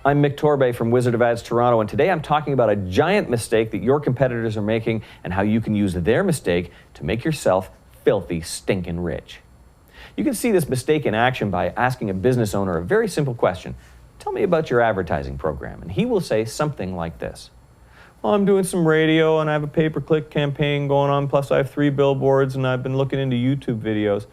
I'm Mick Torbay from Wizard of Ads Toronto, and today I'm talking about a giant mistake that your competitors are making and how you can use their mistake to make yourself filthy, stinking rich. You can see this mistake in action by asking a business owner a very simple question. Tell me about your advertising program, and he will say something like this. Well, I'm doing some radio and I have a pay-per-click campaign going on, plus I have 3 billboards and I've been looking into YouTube videos.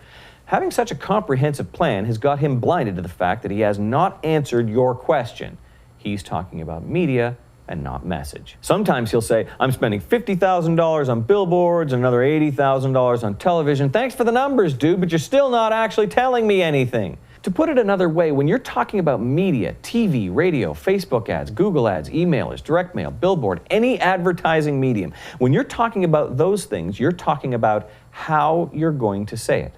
Having such a comprehensive plan has got him blinded to the fact that he has not answered your question. He's talking about media and not message. Sometimes he'll say, I'm spending $50,000 on billboards and another $80,000 on television. Thanks for the numbers, dude, but you're still not actually telling me anything. To put it another way, when you're talking about media, TV, radio, Facebook ads, Google ads, emailers, direct mail, billboard, any advertising medium, when you're talking about those things, you're talking about how you're going to say it.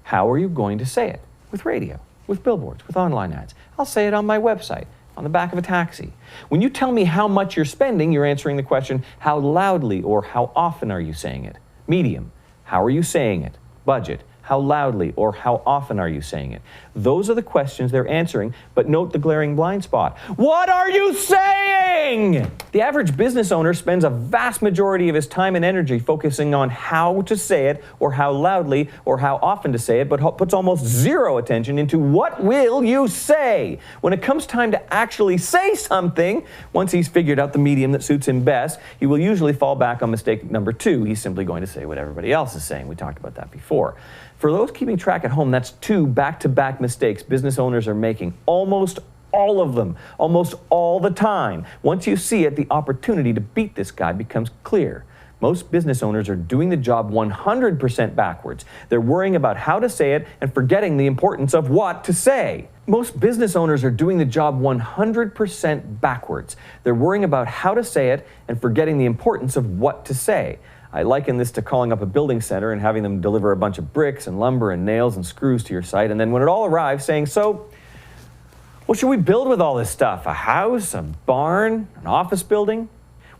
How are you going to say it? With radio, with billboards, with online ads. I'll say it on my website, on the back of a taxi. When you tell me how much you're spending, you're answering the question, how loudly or how often are you saying it? Medium, how are you saying it? Budget, how loudly or how often are you saying it? Those are the questions they're answering, but note the glaring blind spot. What are you saying? The average business owner spends a vast majority of his time and energy focusing on how to say it or how loudly or how often to say it, but puts almost zero attention into what will you say? When it comes time to actually say something, once he's figured out the medium that suits him best, he will usually fall back on mistake number 2. He's simply going to say what everybody else is saying. We talked about that before. For those keeping track at home, that's 2 back-to-back mistakes business owners are making. Almost all of them, almost all the time. Once you see it, the opportunity to beat this guy becomes clear. Most business owners are doing the job 100% backwards. They're worrying about how to say it and forgetting the importance of what to say. Most business owners are doing the job 100% backwards. They're worrying about how to say it and forgetting the importance of what to say. I liken this to calling up a building center and having them deliver a bunch of bricks and lumber and nails and screws to your site, and then when it all arrives saying, so, what should we build with all this stuff? A house, a barn, an office building?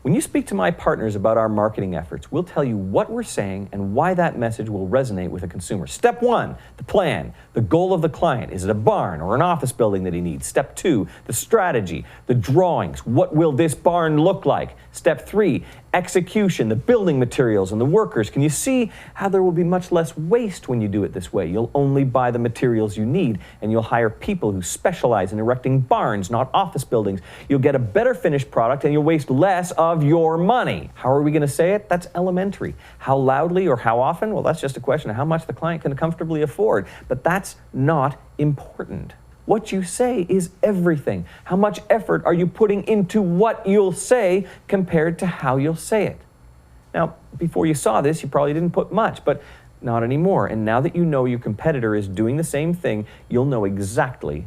When you speak to my partners about our marketing efforts, we'll tell you what we're saying and why that message will resonate with a consumer. Step 1, the plan, the goal of the client. Is it a barn or an office building that he needs? Step 2, the strategy, the drawings. What will this barn look like? Step 3, execution, the building materials and the workers. Can you see how there will be much less waste when you do it this way? You'll only buy the materials you need, and you'll hire people who specialize in erecting barns, not office buildings. You'll get a better finished product and you'll waste less of your money. How are we going to say it? That's elementary. How loudly or how often? Well, that's just a question of how much the client can comfortably afford, but that's not important. What you say is everything. How much effort are you putting into what you'll say compared to how you'll say it? Now, before you saw this, you probably didn't put much, but not anymore. And now that you know your competitor is doing the same thing, you'll know exactly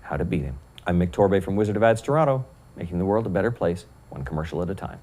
how to beat him. I'm Mick Torbay from Wizard of Ads Toronto, making the world a better place, one commercial at a time.